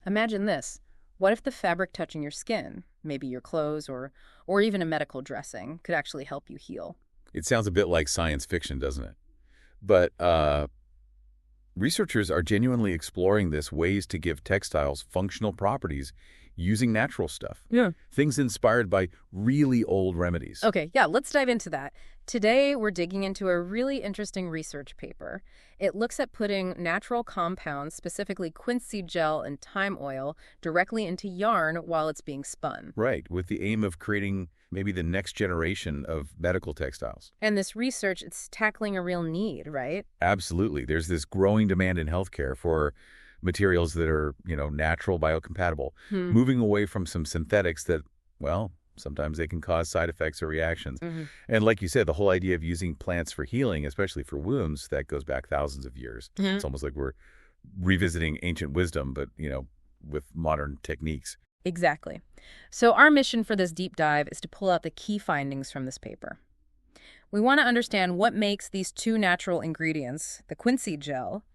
Imagine this. What if the fabric touching your skin, maybe your clothes or even a medical dressing, could actually help you heal? It sounds a bit like science fiction, doesn't it? But researchers are genuinely exploring this ways to give textiles functional properties using natural stuff. Yeah. Things inspired by really old remedies. Okay, yeah, let's dive into that. Today, we're digging into a really interesting research paper. It looks at putting natural compounds, specifically quince gel and thyme oil, directly into yarn while it's being spun. Right, with the aim of creating maybe the next generation of medical textiles. And this research, it's tackling a real need, right? Absolutely. There's this growing demand in healthcare for materials that are, natural, biocompatible, moving away from some synthetics that, well, sometimes they can cause side effects or reactions. And like you said, the whole idea of using plants for healing, especially for wounds, that goes back thousands of years. It's almost like we're revisiting ancient wisdom, but, with modern techniques. Exactly. So our mission for this deep dive is to pull out the key findings from this paper. We want to understand what makes these two natural ingredients, the quince gel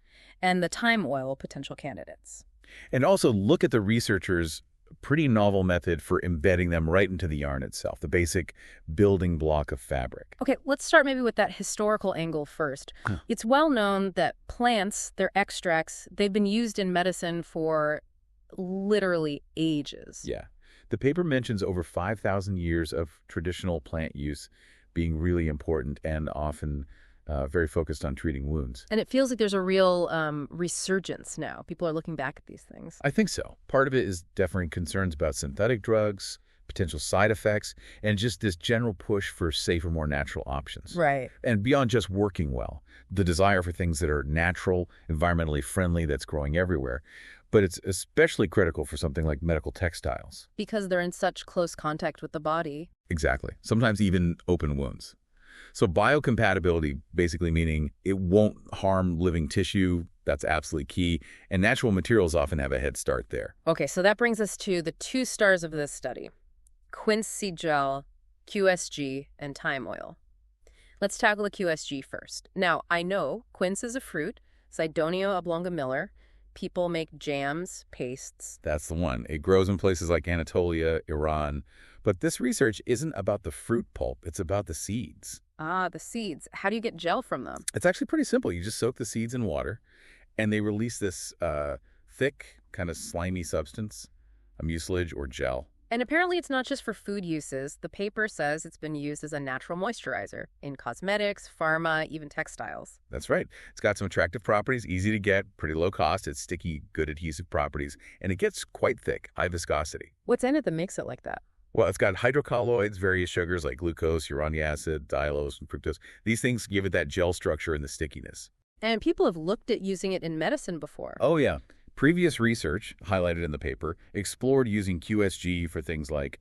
and the thyme oil, potential candidates. And also look at the researchers' pretty novel method for embedding them right into the yarn itself, the basic building block of fabric. Okay, let's start maybe with that historical angle first. It's well known that plants, their extracts, they've been used in medicine for literally ages. Yeah. The paper mentions over 5,000 years of traditional plant use being really important and often very focused on treating wounds. And it feels like there's a real resurgence now. People are looking back at these things. I think so. Part of it is definitely concerns about synthetic drugs, potential side effects, and just this general push for safer, more natural options. Right. And beyond just working well, the desire for things that are natural, environmentally friendly, that's growing everywhere. But it's especially critical for something like medical textiles. Because they're in such close contact with the body. Exactly. Sometimes even open wounds. So biocompatibility, basically meaning it won't harm living tissue, that's absolutely key. And natural materials often have a head start there. Okay, so that brings us to the two stars of this study. Quince gel, QSG, and thyme oil. Let's tackle the QSG first. Now, I know quince is a fruit, Cydonia oblonga Miller. People make jams, pastes. That's the one. It grows in places like Anatolia, Iran. But this research isn't about the fruit pulp. It's about the seeds. Ah, the seeds. How do you get gel from them? It's actually pretty simple. You just soak the seeds in water, and they release this thick, kind of slimy substance, a mucilage or gel. And apparently it's not just for food uses. The paper says it's been used as a natural moisturizer in cosmetics, pharma, even textiles. That's right. It's got some attractive properties, easy to get, pretty low cost. It's sticky, good adhesive properties, and it gets quite thick, high viscosity. What's in it that makes it like that? Well, it's got hydrocolloids, various sugars like glucose, uronic acid, diallose, and fructose. These things give it that gel structure and the stickiness. And people have looked at using it in medicine before. Oh, yeah. Previous research, highlighted in the paper, explored using QSG for things like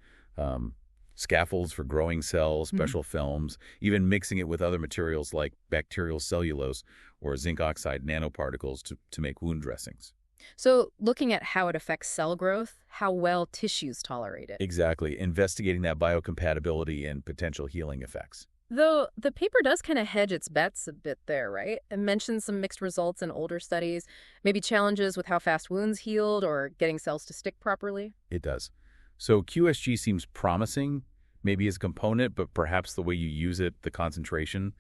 scaffolds for growing cells, special films, even mixing it with other materials like bacterial cellulose or zinc oxide nanoparticles to make wound dressings. So looking at how it affects cell growth, how well tissues tolerate it. Exactly. Investigating that biocompatibility and potential healing effects. Though the paper does kind of hedge its bets a bit there, right? It mentions some mixed results in older studies, maybe challenges with how fast wounds healed or getting cells to stick properly. It does. So QSG seems promising, maybe as a component, but perhaps the way you use it, the concentration,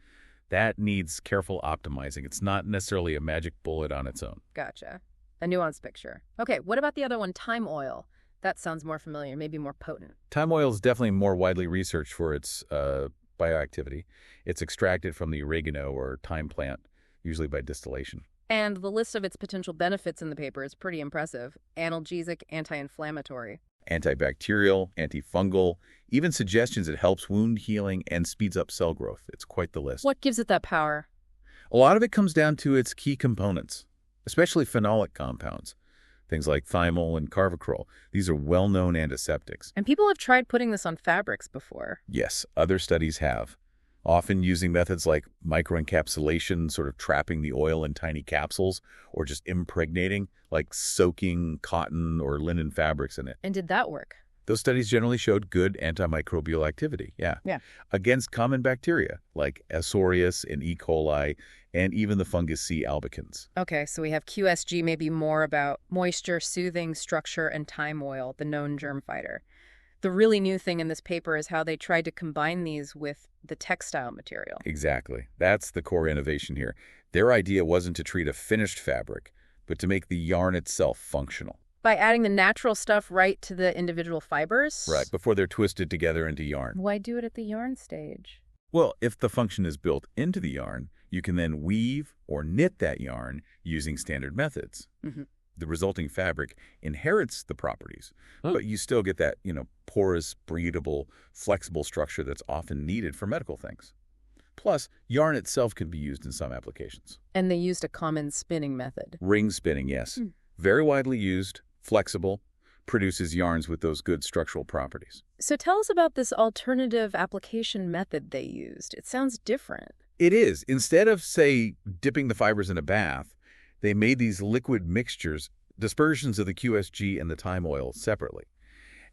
that needs careful optimizing. It's not necessarily a magic bullet on its own. Gotcha. A nuanced picture. Okay, what about the other one, thyme oil? That sounds more familiar, maybe more potent. Thyme oil is definitely more widely researched for its bioactivity. It's extracted from the oregano or thyme plant, usually by distillation. And the list of its potential benefits in the paper is pretty impressive. Analgesic, anti-inflammatory. Antibacterial, antifungal, even suggestions it helps wound healing and speeds up cell growth. It's quite the list. What gives it that power? A lot of it comes down to its key components, especially phenolic compounds. Things like thymol and carvacrol. These are well-known antiseptics. And people have tried putting this on fabrics before. Yes, other studies have. Often using methods like microencapsulation, sort of trapping the oil in tiny capsules, or just impregnating, like soaking cotton or linen fabrics in it. And did that work? Those studies generally showed good antimicrobial activity, yeah, against common bacteria like S. aureus and E. coli, and even the fungus C. albicans. Okay, so we have QSG maybe more about moisture, soothing, structure, and thyme oil, the known germ fighter. The really new thing in this paper is how they tried to combine these with the textile material. Exactly. That's the core innovation here. Their idea wasn't to treat a finished fabric, but to make the yarn itself functional. By adding the natural stuff right to the individual fibers? Right, before they're twisted together into yarn. Why do it at the yarn stage? Well, if the function is built into the yarn, you can then weave or knit that yarn using standard methods. The resulting fabric inherits the properties, but you still get that, porous, breathable, flexible structure that's often needed for medical things. Plus, yarn itself can be used in some applications. And they used a common spinning method. Ring spinning, yes. Very widely used, flexible, produces yarns with those good structural properties. So tell us about this alternative application method they used. It sounds different. It is. Instead of, say, dipping the fibers in a bath, they made these liquid mixtures, dispersions of the QSG and the thyme oil separately.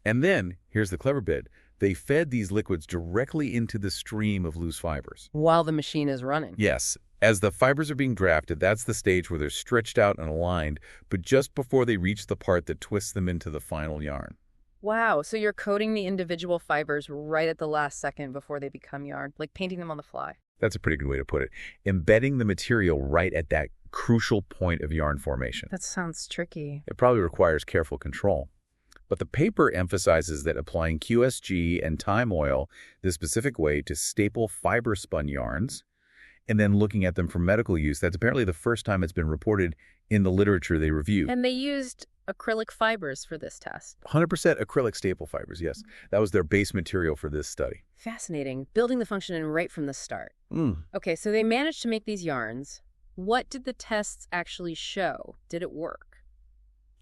And then, here's the clever bit, they fed these liquids directly into the stream of loose fibers. While the machine is running. Yes. As the fibers are being drafted, that's the stage where they're stretched out and aligned, but just before they reach the part that twists them into the final yarn. Wow, so you're coating the individual fibers right at the last second before they become yarn, like painting them on the fly. That's a pretty good way to put it. Embedding the material right at that crucial point of yarn formation. That sounds tricky. It probably requires careful control. But the paper emphasizes that applying QSG and thyme oil the specific way to staple fiber-spun yarns, and then looking at them for medical use, that's apparently the first time it's been reported in the literature they review. And they used acrylic fibers for this test. 100% acrylic staple fibers, yes. That was their base material for this study. Fascinating. Building the function in right from the start. Okay, so they managed to make these yarns. What did the tests actually show? Did it work?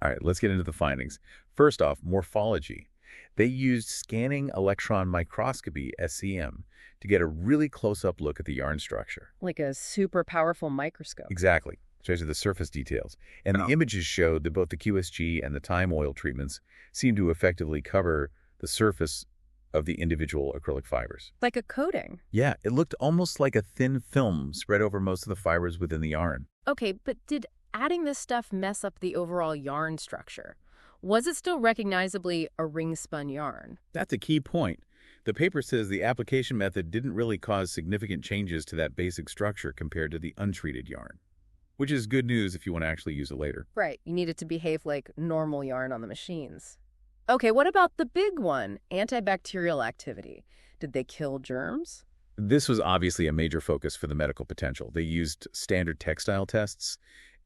All right, let's get into the findings. First off, morphology. They used scanning electron microscopy, SEM, to get a really close-up look at the yarn structure. Like a super powerful microscope. Exactly. Shows you the surface details. And the images showed that both the QSG and the thyme oil treatments seem to effectively cover the surface of the individual acrylic fibers. Like a coating. Yeah, it looked almost like a thin film spread over most of the fibers within the yarn. Okay, but did adding this stuff mess up the overall yarn structure? Was it still recognizably a ring-spun yarn? That's a key point. The paper says the application method didn't really cause significant changes to that basic structure compared to the untreated yarn, which is good news if you want to actually use it later. Right. You need it to behave like normal yarn on the machines. Okay, what about the big one, antibacterial activity? Did they kill germs? This was obviously a major focus for the medical potential. They used standard textile tests,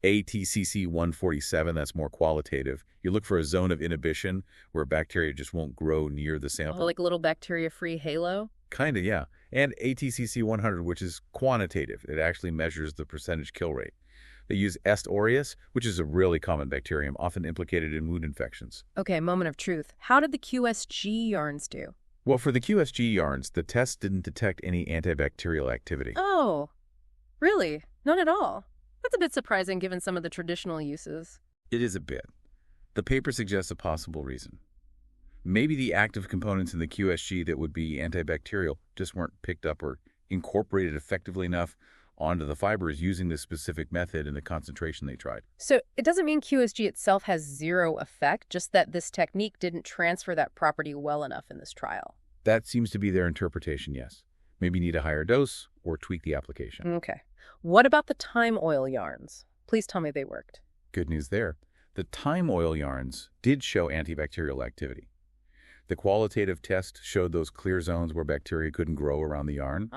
ATCC 147, that's more qualitative. You look for a zone of inhibition where bacteria just won't grow near the sample. Oh, like a little bacteria-free halo? Kind of, yeah. And ATCC 100, which is quantitative. It actually measures the percentage kill rate. They use S. aureus, which is a really common bacterium, often implicated in wound infections. Okay, moment of truth. How did the QSG yarns do? Well, for the QSG yarns, the test didn't detect any antibacterial activity. Oh, really? None at all? That's a bit surprising given some of the traditional uses. It is a bit. The paper suggests a possible reason. Maybe the active components in the QSG that would be antibacterial just weren't picked up or incorporated effectively enough onto the fibers using this specific method and the concentration they tried. So it doesn't mean QSG itself has zero effect, just that this technique didn't transfer that property well enough in this trial. That seems to be their interpretation, yes. Maybe need a higher dose or tweak the application. Okay. What about the thyme oil yarns? Please tell me they worked. Good news there. The thyme oil yarns did show antibacterial activity. The qualitative test showed those clear zones where bacteria couldn't grow around the yarn.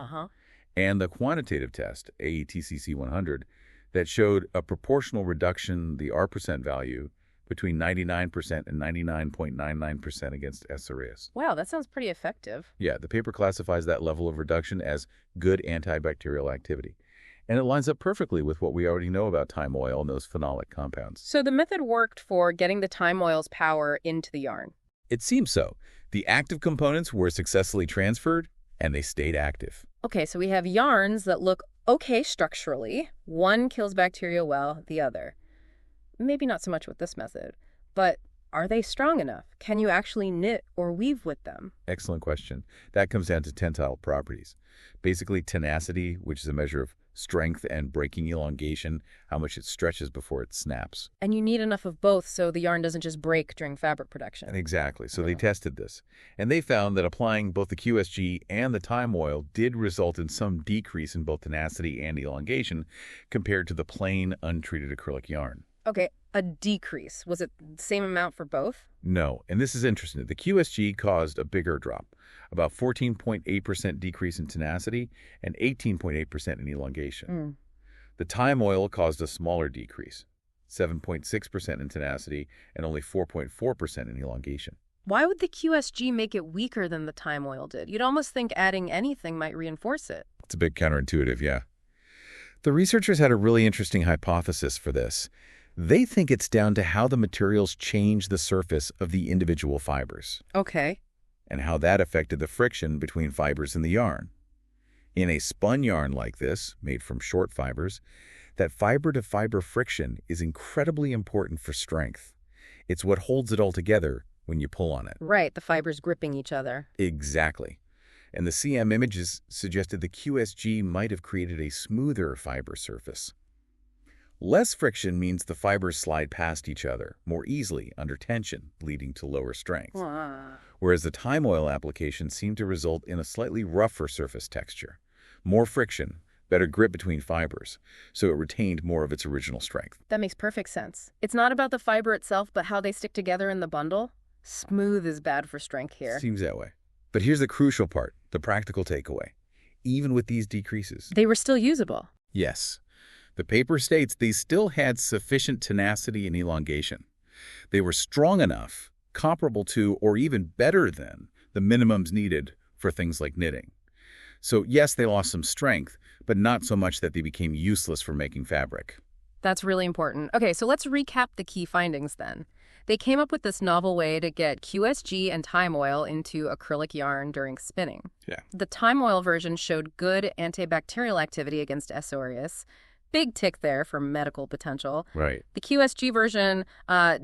And the quantitative test, AETCC 100, that showed a proportional reduction, the R% value, between 99% and 99.99% against S. aureus. Wow, that sounds pretty effective. Yeah, the paper classifies that level of reduction as good antibacterial activity. And it lines up perfectly with what we already know about thyme oil and those phenolic compounds. So the method worked for getting the thyme oil's power into the yarn. It seems so. The active components were successfully transferred, and they stayed active. Okay, so we have yarns that look okay structurally. One kills bacteria well, the other. Maybe not so much with this method. But are they strong enough? Can you actually knit or weave with them? Excellent question. That comes down to tensile properties. Basically, tenacity, which is a measure of strength, and breaking elongation, how much it stretches before it snaps. And you need enough of both so the yarn doesn't just break during fabric production. Exactly. So they tested this. And they found that applying both the QSG and the thyme oil did result in some decrease in both tenacity and elongation compared to the plain, untreated acrylic yarn. Okay, a decrease. Was it the same amount for both? No, and this is interesting. The QSG caused a bigger drop, about 14.8% decrease in tenacity and 18.8% in elongation. The thyme oil caused a smaller decrease, 7.6% in tenacity and only 4.4% in elongation. Why would the QSG make it weaker than the thyme oil did? You'd almost think adding anything might reinforce it. It's a bit counterintuitive, yeah. The researchers had a really interesting hypothesis for this. They think it's down to how the materials change the surface of the individual fibers. Okay. And how that affected the friction between fibers in the yarn. In a spun yarn like this, made from short fibers, that fiber-to-fiber friction is incredibly important for strength. It's what holds it all together when you pull on it. Right, the fibers gripping each other. Exactly. And the CM images suggested the QSG might have created a smoother fiber surface. Less friction means the fibers slide past each other more easily under tension, leading to lower strength. Whereas the thyme oil application seemed to result in a slightly rougher surface texture. More friction, better grip between fibers, so it retained more of its original strength. That makes perfect sense. It's not about the fiber itself, but how they stick together in the bundle. Smooth is bad for strength here. Seems that way. But here's the crucial part, the practical takeaway. Even with these decreases, They were still usable. yes, the paper states they still had sufficient tenacity and elongation. They were strong enough, comparable to, or even better than, the minimums needed for things like knitting. So yes, they lost some strength, but not so much that they became useless for making fabric. That's really important. Okay, so let's recap the key findings then. They came up with this novel way to get QSG and thyme oil into acrylic yarn during spinning. Yeah. The thyme oil version showed good antibacterial activity against S. aureus. Big tick there for medical potential. Right. The QSG version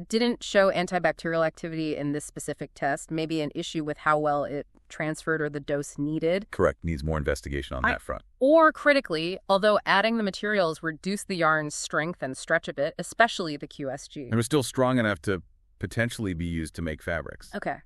didn't show antibacterial activity in this specific test, maybe an issue with how well it transferred or the dose needed. Correct. Needs more investigation on that front. Or critically, although adding the materials reduced the yarn's strength and stretch a bit, especially the QSG. It was still strong enough to potentially be used to make fabrics. Okay.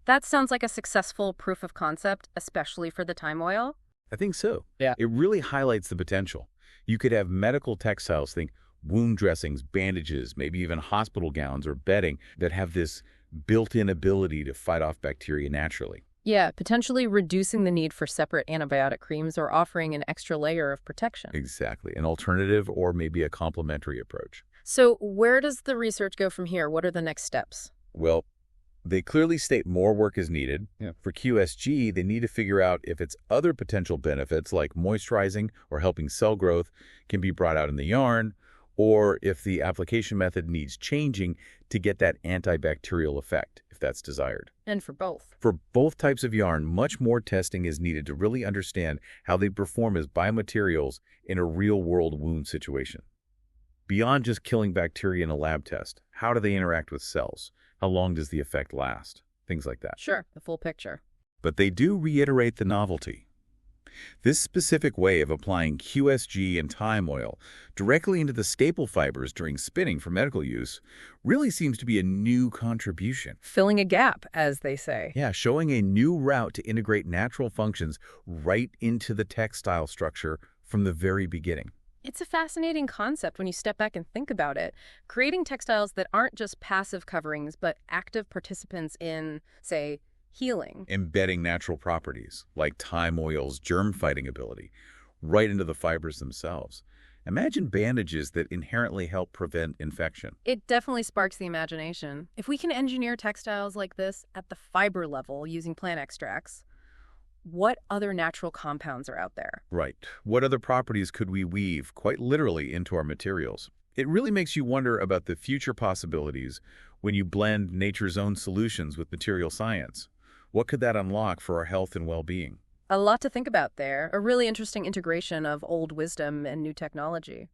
That sounds like a successful proof of concept, especially for the thyme oil. I think so. Yeah. It really highlights the potential. You could have medical textiles, think wound dressings, bandages, maybe even hospital gowns or bedding that have this built-in ability to fight off bacteria naturally. Yeah, potentially reducing the need for separate antibiotic creams or offering an extra layer of protection. Exactly. An alternative or maybe a complementary approach. So where does the research go from here? What are the next steps? Well, they clearly state more work is needed. Yeah. For QSG, they need to figure out if its other potential benefits like moisturizing or helping cell growth can be brought out in the yarn, or if the application method needs changing to get that antibacterial effect, if that's desired. And for both. For both types of yarn, much more testing is needed to really understand how they perform as biomaterials in a real-world wound situation. Beyond just killing bacteria in a lab test, how do they interact with cells? How long does the effect last? Things like that. Sure, the full picture. But they do reiterate the novelty. This specific way of applying QSG and thyme oil directly into the staple fibers during spinning for medical use really seems to be a new contribution. Filling a gap, as they say. Yeah, showing a new route to integrate natural functions right into the textile structure from the very beginning. It's a fascinating concept when you step back and think about it. Creating textiles that aren't just passive coverings, but active participants in, say, healing. Embedding natural properties, like thyme oil's germ-fighting ability, right into the fibers themselves. Imagine bandages that inherently help prevent infection. It definitely sparks the imagination. If we can engineer textiles like this at the fiber level using plant extracts, what other natural compounds are out there? Right. What other properties could we weave, quite literally, into our materials? It really makes you wonder about the future possibilities when you blend nature's own solutions with material science. What could that unlock for our health and well-being? A lot to think about there. A really interesting integration of old wisdom and new technology.